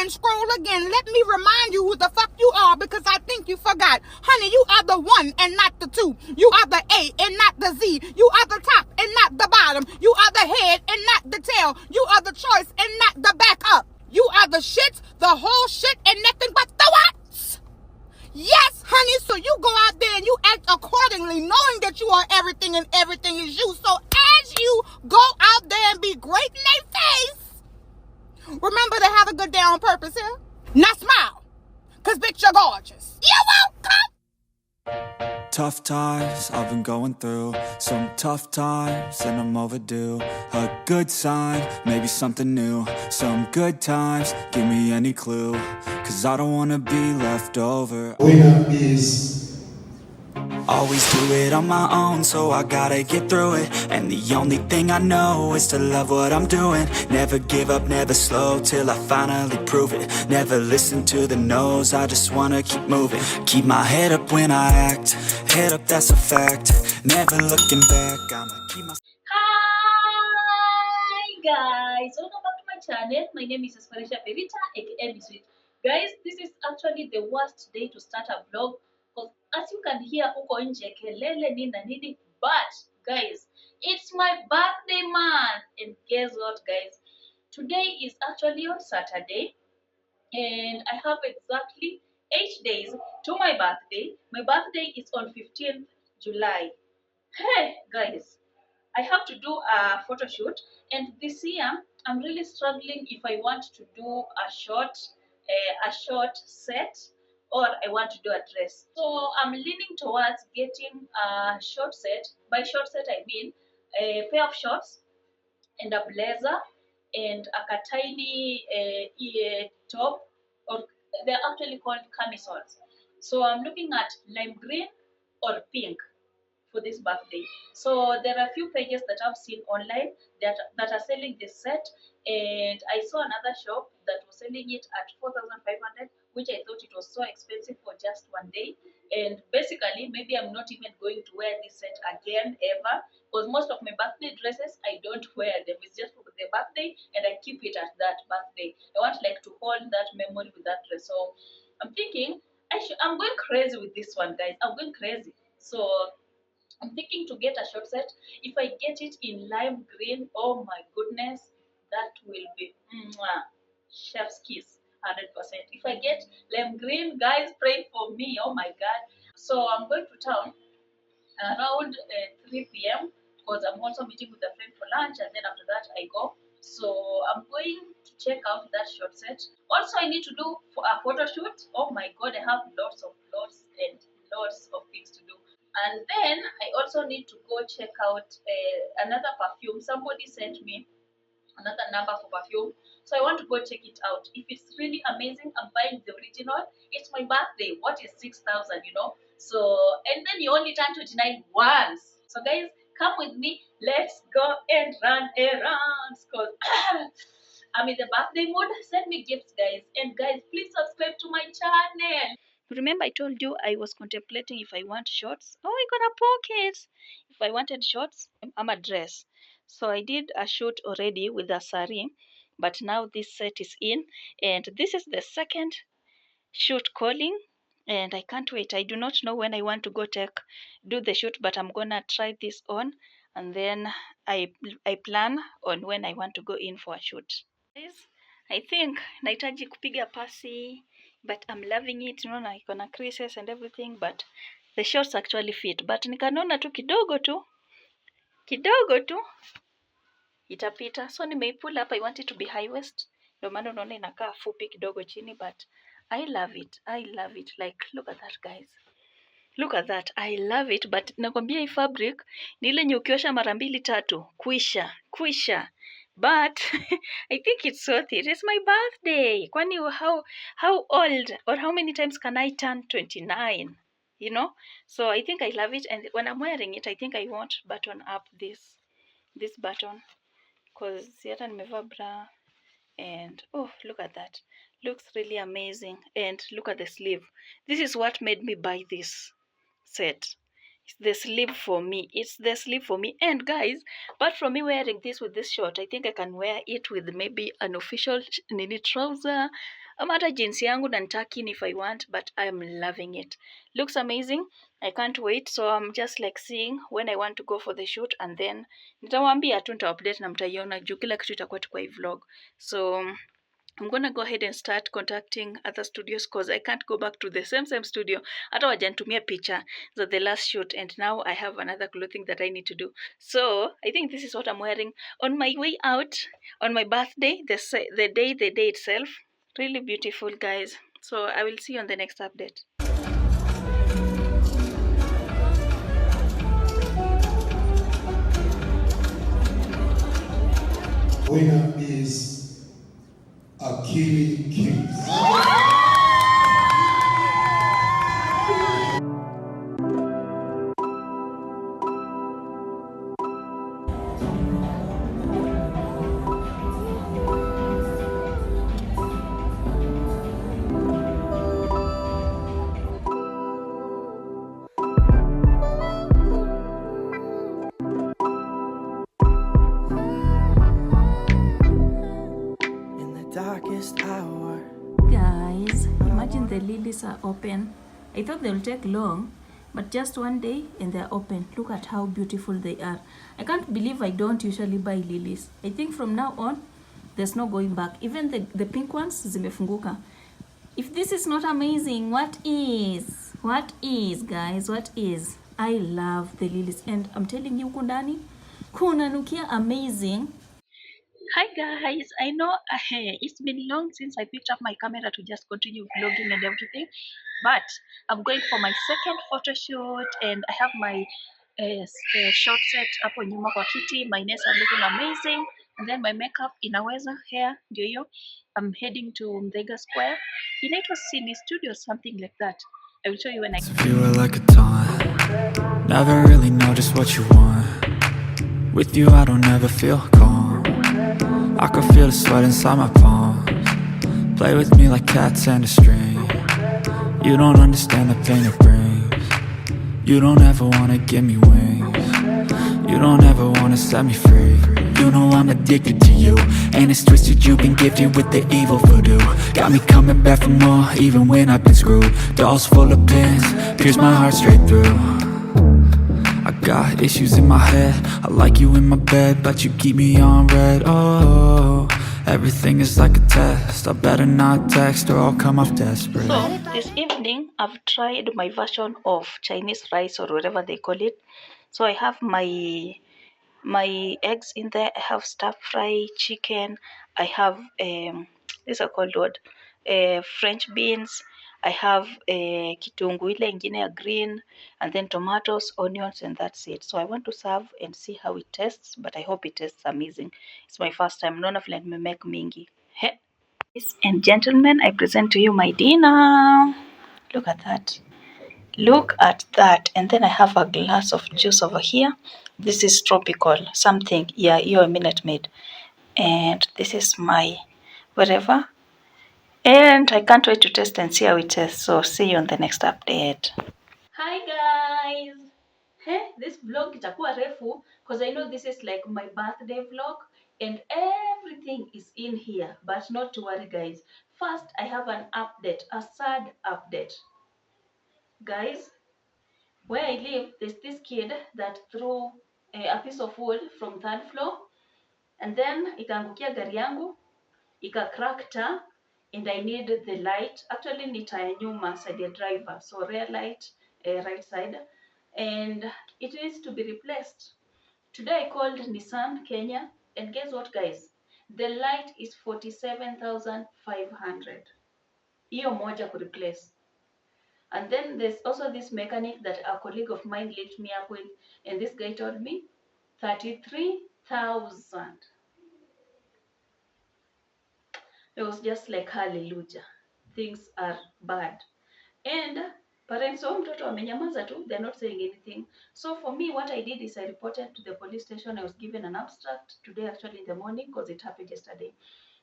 and scroll again. Let me remind you who the fuck you are, because I think you forgot. Honey, you are the one and not the two. You are the A and not the Z. You are the top and not the bottom. You are the head and not the tail. You are the choice and not the backup. You are the shit, the whole shit, and nothing but the what? Yes, honey, so you go out there and you act accordingly, knowing that you are everything and everything is you. So as you go out there and be great in their face, remember to have a good day on purpose here. Now smile, because bitch, you're gorgeous. You're welcome. Tough times I've been going through, some tough times and I'm overdue. A good sign, maybe something new, some good times, give me any clue, cause I don't wanna be left over. Winner is... Always do it on my own, so I gotta get through it. And the only thing I know is to love what I'm doing. Never give up, never slow, till I finally prove it. Never listen to the no's, I just wanna keep moving. Keep my head up when I act, head up, that's a fact. Never looking back, I'ma keep my... Hi guys, welcome back to my channel. My name is Aspiratia Perita, aka Miss Sweet. Guys, this is actually the worst day to start a vlog, because as you can hear huko nje kelele nini na nini, but guys, it's my birthday month, and guess what guys, today is actually on Saturday and I have exactly 8 days to my birthday. My birthday is on 15th July. Hey guys, I have to do a photo shoot, and this year I'm really struggling if I want to do a short set, or I want to do a dress. So I'm leaning towards getting a short set. By short set I mean a pair of shorts and a blazer and a tiny ear top, or they're actually called camisoles. So I'm looking at lime green or pink for this birthday. So there are a few pages that I've seen online that are selling this set, and I saw another shop that was selling it at 4,500, which I thought it was so expensive for just one day. And basically, maybe I'm not even going to wear this set again ever, because most of my birthday dresses I don't wear them. It's just for the birthday, and I keep it at that birthday. I want like to hold that memory with that dress. So I'm thinking I'm going crazy with this one, guys. I'm going crazy. So I'm thinking to get a short set. If I get it in lime green, oh my goodness, that will be chef's kiss, 100%. If I get lime green, guys, pray for me. Oh my God. So I'm going to town around 3 p.m. because I'm also meeting with a friend for lunch, and then after that I go. So I'm going to check out that short set. Also, I need to do a photo shoot. Oh my God, I have lots and lots of things to do. And then I also need to go check out another perfume. Somebody sent me another number for perfume, so I want to go check it out. If it's really amazing, I'm buying the original. It's my birthday. What is 6,000, you know? So, and then you only turn 29 once. So guys, come with me. Let's go and run errands, because I'm in the birthday mood. Send me gifts, guys. And guys, please subscribe to my channel. Remember I told you I was contemplating if I want shorts. Oh, I got a pocket. If I wanted shorts, I'm a dress. So I did a shoot already with a sari, but now this set is in, and this is the second shoot calling, and I can't wait. I do not know when I want to go do the shoot, but I'm gonna try this on, and then I plan on when I want to go in for a shoot. Guys, I think nahitaji kupiga pasi, but I'm loving it. Unaona iko na creases and everything, but the shorts actually fit, but nikanona tu kidogo tu itapita. So nimeipull up. I want it to be high waist, ndio maana unaona inakaa fupi kidogo chini, but I love it. Like, look at that guys, look at that. I love it, but nakwambia hii fabric ni ile yenye ukiosha mara mbili tatu kwisha, but I think it's worth it. It's my birthday. Kwani how old or how many times can I turn 29, you know? So I think I love it, and when I'm wearing it I think I won't button up this button, because hata nimevaa bra, and oh, look at that, looks really amazing. And look at the sleeve. This is what made me buy this set. It's the sleeve for me. It's the sleeve for me. And guys, apart from me wearing this with this short, I think I can wear it with maybe an official nini trouser. Hata jeans yangu na nitakin if I want, but I'm loving it. Looks amazing. I can't wait. So I'm just like seeing when I want to go for the shoot, and then nitawaambia tu, nitaupdate na mtaiona juu kila kitu itakuwa tu kwa hii vlog. So I'm gonna go ahead and start contacting other studios because I can't go back to the same studio. Hata wajanitumia picha za the last shoot, and now I have another clothing that I need to do. So I think this is what I'm wearing on my way out on my birthday, the day itself. Really beautiful, guys. So I will see you on the next update. Winner is Akili Kings. Darkest hour. Guys, imagine the lilies are open. I thought they'll take long, but just one day and they're open. Look at how beautiful they are. I can't believe I don't usually buy lilies. I think from now on, there's no going back. Even the pink ones, zimefunguka. If this is not amazing, what is? What is, guys? What is? I love the lilies. And I'm telling you, kundani, kunanukia amazing. Hi guys, I know it's been long since I picked up my camera to just continue vlogging and everything, but I'm going for my second photo shoot and I have my shot set hapo nyuma kwa kiti. My nails are looking amazing, and then my makeup inaweza hair ndio hiyo. I'm heading to Mdega Square. Inaitwa Cine Studio, something like that. I will show you when I If you were like a taunt, never really know just what you want. With you I don't ever feel calm. I can feel the sweat inside my palms. Play with me like cats and a string. You don't understand the pain it brings. You don't ever wanna give me wings. You don't ever wanna set me free. You know I'm addicted to you, and it's twisted, you've been gifted with the evil voodoo. Got me coming back for more, even when I've been screwed. Dolls full of pins, pierce my heart straight through. I got issues in my head, I like you in my bed, but you keep me on red. Oh, everything is like a test, I better not text or I'll come off desperate. So this evening I've tried my version of Chinese rice or whatever they call it. So I have my eggs in there. I have stir fry chicken. I have these are called what? French beans. I have kitungu ile ingine ya green, and then tomatoes, onions, and that's it. So I want to serve and see how it tastes, but I hope it tastes amazing. It's my first time. Naona vile nimemake mingi. He. Ladies and gentlemen, I present to you my dinner. Look at that. Look at that. And then I have a glass of juice over here. This is tropical something. Yeah, you're a Minute Maid. And this is my whatever. And I can't wait to taste and see how it tastes. So see you on the next update. Hi guys. Hey, this vlog itakuwa refu because I know this is like my birthday vlog and everything is in here. But not to worry guys. First, I have an update, a sad update. Guys, where I live, there's this kid that threw a piece of wood from third floor, and then ikaangukia gari yangu, ika-crack taa, and I need the light. Actually ni taa ya nyuma side ya driver, so rear light, right side, and it needs to be replaced. Today I called Nissan Kenya, and guess what guys? The light is 47,500. Hiyo moja ku replace. And then there's also this mechanic that a colleague of mine linked me up with, and this guy told me 33,000. It was just like hallelujah. Things are bad. And parents wa mtoto wamenyamaza tu, they're not saying anything. So for me, what I did is I reported to the police station. I was given an abstract today, actually in the morning, because it happened yesterday.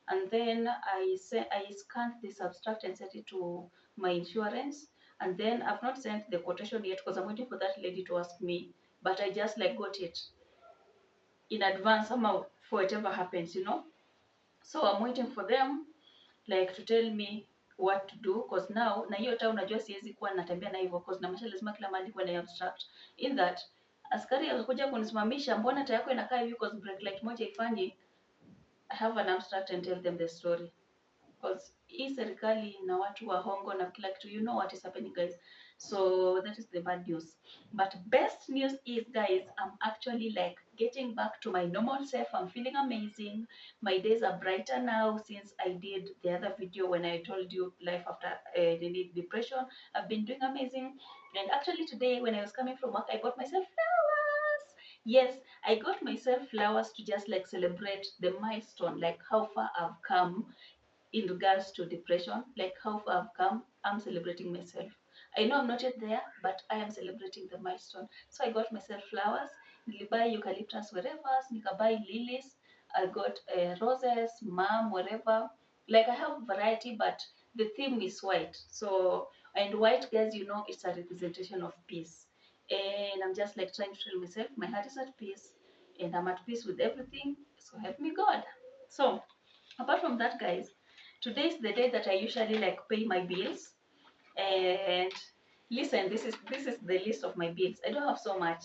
And then I scanned this abstract and sent it to my insurance. And then I've not sent the quotation yet because I'm waiting for that lady to ask me, but I just like got it in advance somehow for whatever happens, you know. So I'm waiting for them like to tell me what to do, because now na hiyo town unajua siwezi kuwa natembea na hivyo, because na masha lazima kila mahali kuwa na abstract in that askari akakuja kunisimamisha, mbona taa yako inakaa hivi because brake light moja ifanye. I have an abstract and tell them the story, because hii serikali na watu wa hongo na kila kitu, you know what is happening guys. So that is the bad news. But best news is guys, I'm actually like getting back to my normal self. I'm feeling amazing. My days are brighter now since I did the other video when I told you life after depression. I've been doing amazing. And actually today when I was coming from work, I bought myself flowers. Yes, I got myself flowers to just like celebrate the milestone, like how far I've come in regards to depression, like how far I've come. I'm celebrating myself. I know I'm not yet there, but I am celebrating the milestone. So I got myself flowers. Nilibuy eucalyptus wherever, nikabuy lilies. I got roses, mom, wherever. Like I have variety, but the theme is white. So, and white, guys, you know, it's a representation of peace. And I'm just like trying to tell myself, my heart is at peace, and I'm at peace with everything. So help me God. So apart from that, guys, today is the day that I usually like pay my bills. And listen, this is the list of my bills. I don't have so much.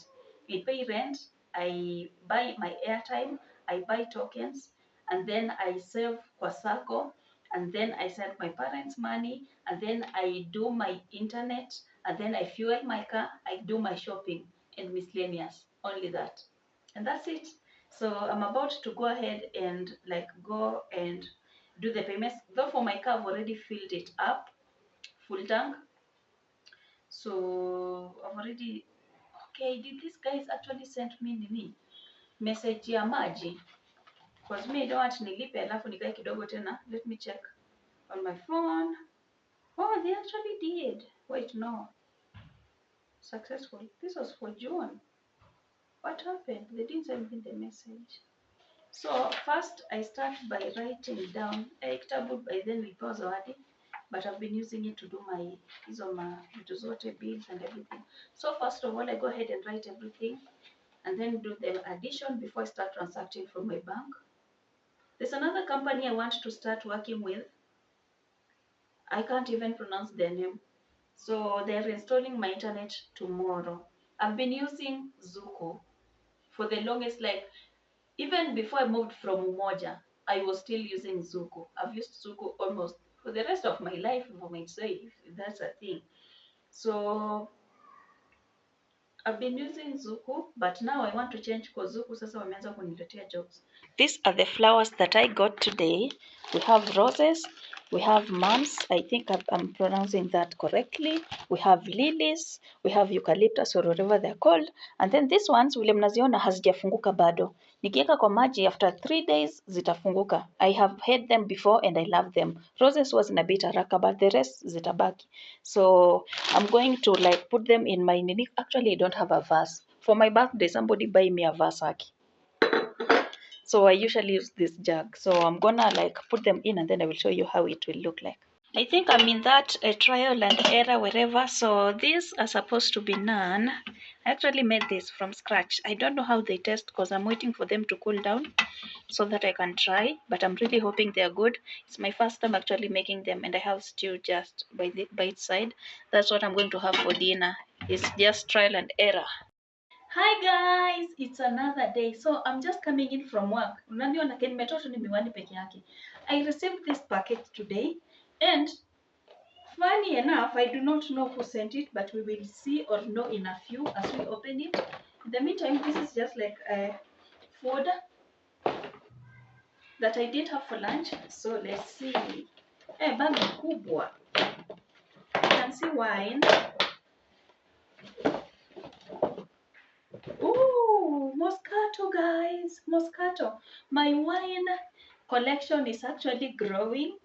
I pay rent, I buy my airtime, I buy tokens, and then I save kwa sacco, and then I send my parents money, and then I do my internet, and then I fuel my car, I do my shopping and miscellaneous. Only that. And that's it. So I'm about to go ahead and like go and do the payments. Though for my car I've already filled it up, full tank. So I've already, okay, did these guys actually send me nini message ya maji? Because me I don't want nilipe alafu nikae kidogo tena. Let me check on my phone. Oh, they actually did. Wait, no. Successful. This was for June. What happened? They didn't send me the message. So first I start by writing down kitabu. By then nilipewa zawadi, but I've been using it to do my hizo vitu zote, bills and everything. So first of all I go ahead and write everything and then do the addition before I start transacting from my bank. There's another company I want to start working with. I can't even pronounce their name. So they're installing my internet tomorrow. I've been using Zuko for the longest, like even before I moved from Umoja, I was still using Zuko. I've used Zuko almost for the rest of my life, if I might say, if that's a thing. So I've been using Zuku, but now I want to change because Zuku sasa wameanza kuniletea jobs. These are the flowers that I got today. We have roses, we have mums, I think I'm pronouncing that correctly. We have lilies, we have eucalyptus or whatever they're called. And then these ones, vile mnaziona hazijafunguka bado. Nikiweka kwa maji after 3 days zitafunguka. I have had them before and I love them. Roses was in a bit haraka, but the rest zitabaki. So I'm going to like put them in my nini. Actually, I don't have a vase. For my birthday, somebody buy me a vase. So I usually use this jug. So I'm gonna like put them in and then I will show you how it will look like. I think I'm in that trial and error wherever. So these are supposed to be naan. I actually made this from scratch. I don't know how they taste because I'm waiting for them to cool down so that I can try. But I'm really hoping they're good. It's my first time actually making them, and I have stew just by its side. That's what I'm going to have for dinner. It's just trial and error. Hi guys, it's another day. So I'm just coming in from work. Unaniona nimetoka ni miwani peke yake. I received this package today, and funny enough, I do not know who sent it, but we will see or know in a few as we open it. In the meantime, this is just like food that I did have for lunch. So let's see. Bag kubwa. You can see wine. Ooh, Moscato, guys. Moscato. My wine collection is actually growing,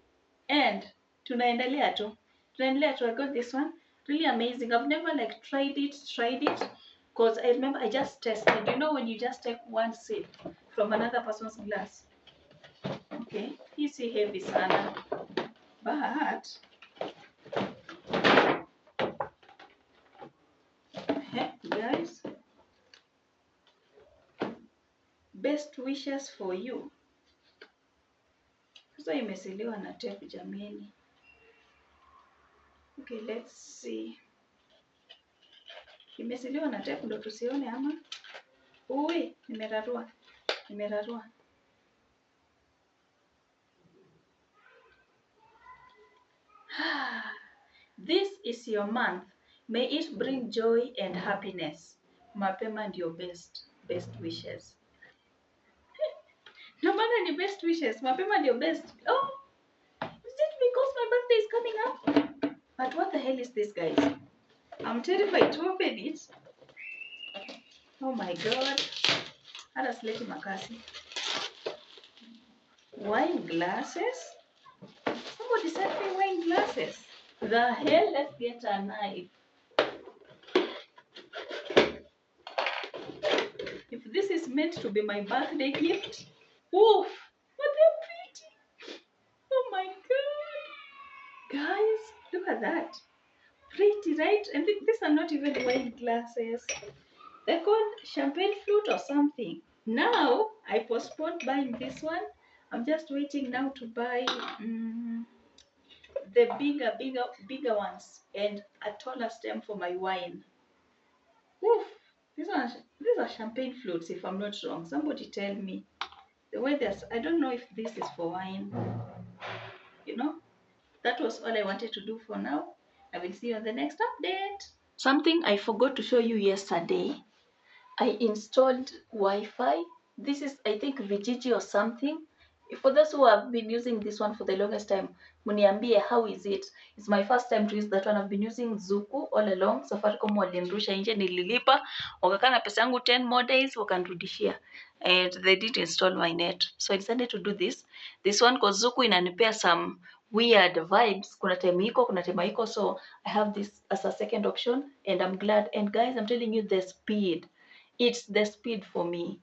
and tunaendelea tu. I got this one. Really amazing. I've never like tried it because I remember I just tested. You know when you just take one sip from another person's glass. Okay, you see heavy sana, but guys. Best wishes for you. Sasa imesiliwa na tape jameni. Okay, let's see. Imesiliwa na tape ndo tusione ama? Ui, nimerarua. This is your month. May it bring joy and happiness. Mapema ndio best wishes. No maana ni best wishes. Mapema ndio best. Oh, is it because my birthday is coming up? But what the hell is this, guys? I'm terrified to open it. Oh my god. Hata sileti makasi. Wine glasses? Somebody sent me wine glasses. The hell? Let's get a knife. If this is meant to be my birthday gift, oof, but they're pretty. Oh my god. Guys, look at that. Pretty, right? And these are not even wine glasses. They're called champagne flute or something. Now, I postponed buying this one. I'm just waiting now to buy the bigger ones and a taller stem for my wine. Oof. These are champagne flutes, if I'm not wrong. Somebody tell me. The way I don't know if this is for wine. You know, that was all I wanted to do for now. I will see you on the next update. Something I forgot to show you yesterday. I installed Wi-Fi. This is, I think, Vijiji or something. For those who have been using this one for the longest time, muniambie, how is it? It's my first time to use that one. I've been using Zuku all along. Safaricom walinirusha nje, nililipa. Wakakaa na pesa yangu 10 more days, wakanirudishia. And they didn't install my net. So I decided to do this. This one, cause Zuku inanipea some weird vibes. Kuna time iko, kuna time haiko. So I have this as a second option. And I'm glad. And guys, I'm telling you the speed. It's the speed for me.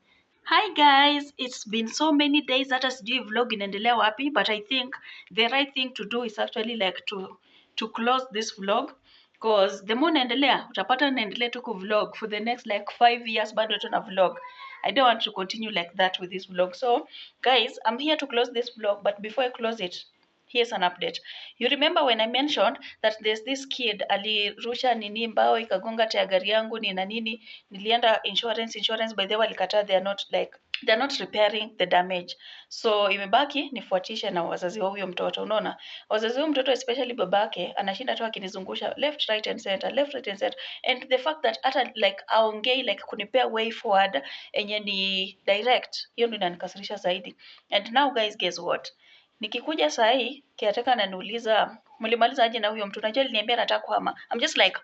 Hi guys, it's been so many days that sijui vlog inaendelea wapi, but I think the right thing to do is actually like to close this vlog, because the more naendelea utapata naendelea tu vlog for the next like 5 years bado tuna vlog. I don't want to continue like that with this vlog. So guys, I'm here to close this vlog, but before I close it, here's an update. You remember when I mentioned that there's this kid alirusha nini mbao ikagonga tia gari yangu ni na nini, nilienda insurance, by the way walikataa, they're not repairing the damage. So imebaki nifuatishe na wazazi wa huyo mtoto. Unaona, wazazi wa huyo mtoto especially babake anashinda tu akinizungusha left right and center, and the fact that hata like aongei like kunipea way forward enye ni direct, hiyo ndio inanikasirisha zaidi. And now guys, guess what? Nikikuja saa hii kiataka ananiuliza mlimaliza aje na huyo mtu, najua aliniambia nataka kuhama. I'm just like,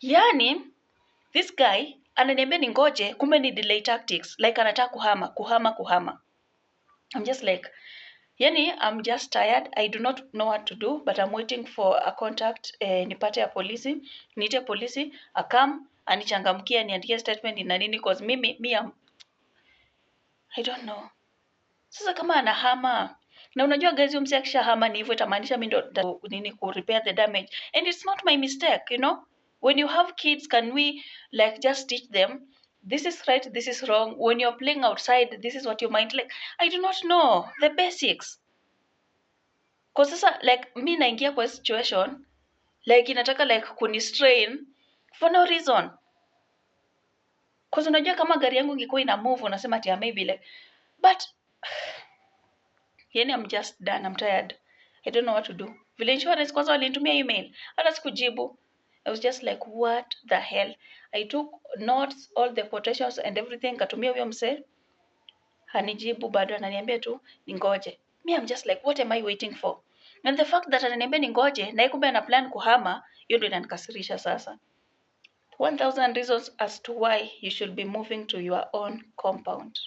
yani this guy ananiambia ningoje, kumbe ni delay tactics, like anataka kuhama. I'm just like, yani I'm just tired. I do not know what to do, but I'm waiting for a contact. Nipate ya polisi, niite polisi akam anichangamkia niandike statement na nini, cause I don't know. Sasa kama anahama, na unajua guys, huyo msee akishahama ni hivyo, itamaanisha mimi ndo nini ku repair the damage, and it's not my mistake, you know. When you have kids, can we like just teach them this is right, this is wrong? When you're playing outside, this is what you might like. I do not know the basics, cause sasa like mi naingia kwa situation like inataka like kunistrain for no reason, cause unajua kama gari yangu ingekuwa ina move unasema ati maybe like, but yani I'm just done, I'm tired. I don't know what to do. Vile insurance kwanza walinitumia email, hata sikujibu. I was just like, what the hell? I took notes, all the quotations and everything, katumia huyo msee. Hanijibu bado, ananiambia tu ningoje. Me, I'm just like, what am I waiting for? And the fact that ananiambia ningoje na kumbe ana plan kuhama, hiyo ndio inanikasirisha sasa. 1000 reasons as to why you should be moving to your own compound.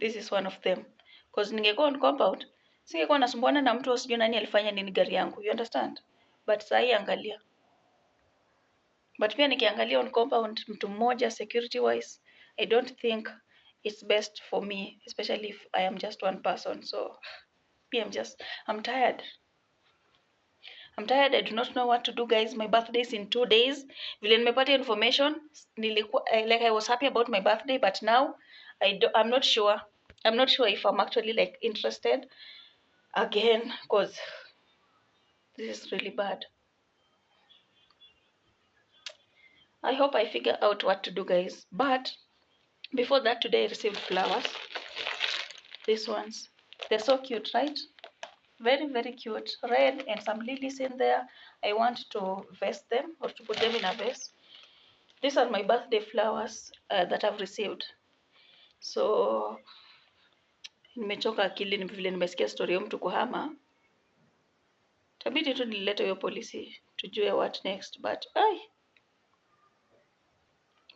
This is one of them. Because ningekuwa on compound, singekuwa nasumbuana na mtu usijui nani alifanya nini gari yangu. You understand? But sahi angalia. But pia nikiangalia on compound mtu mmoja security wise, I don't think it's best for me, especially if I am just one person. So I'm tired. I'm tired. I do not know what to do, guys. My birthday is in 2 days. Vile nimepata information, like I was happy about my birthday, but now I'm not sure. I'm not sure if I'm actually like interested again, because this is really bad. I hope I figure out what to do, guys. But before that, today I received flowers. These ones. They're so cute, right? Very, very cute. Red and some lilies in there. I want to vase them or to put them in a vase. These are my birthday flowers that I've received. So nimechoka akili ni vile nimesikia story ya mtu kuhama. Tabidi tu nilete hiyo polisi tujue what next, but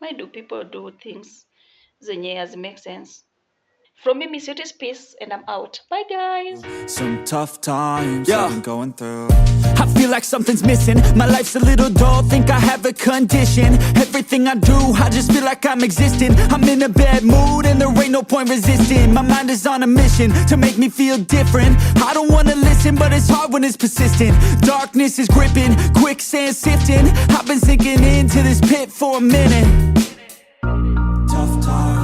why do people do things zenye has make sense? From me, Miss Beauty's peace, and I'm out. Bye, guys. Some tough times I've been going through. I feel like something's missing. My life's a little dull, think I have a condition. Everything I do, I just feel like I'm existing. I'm in a bad mood and there ain't no point resisting. My mind is on a mission to make me feel different. I don't wanna listen, but it's hard when it's persistent. Darkness is gripping, quicksand sifting. I've been sinking into this pit for a minute. Tough times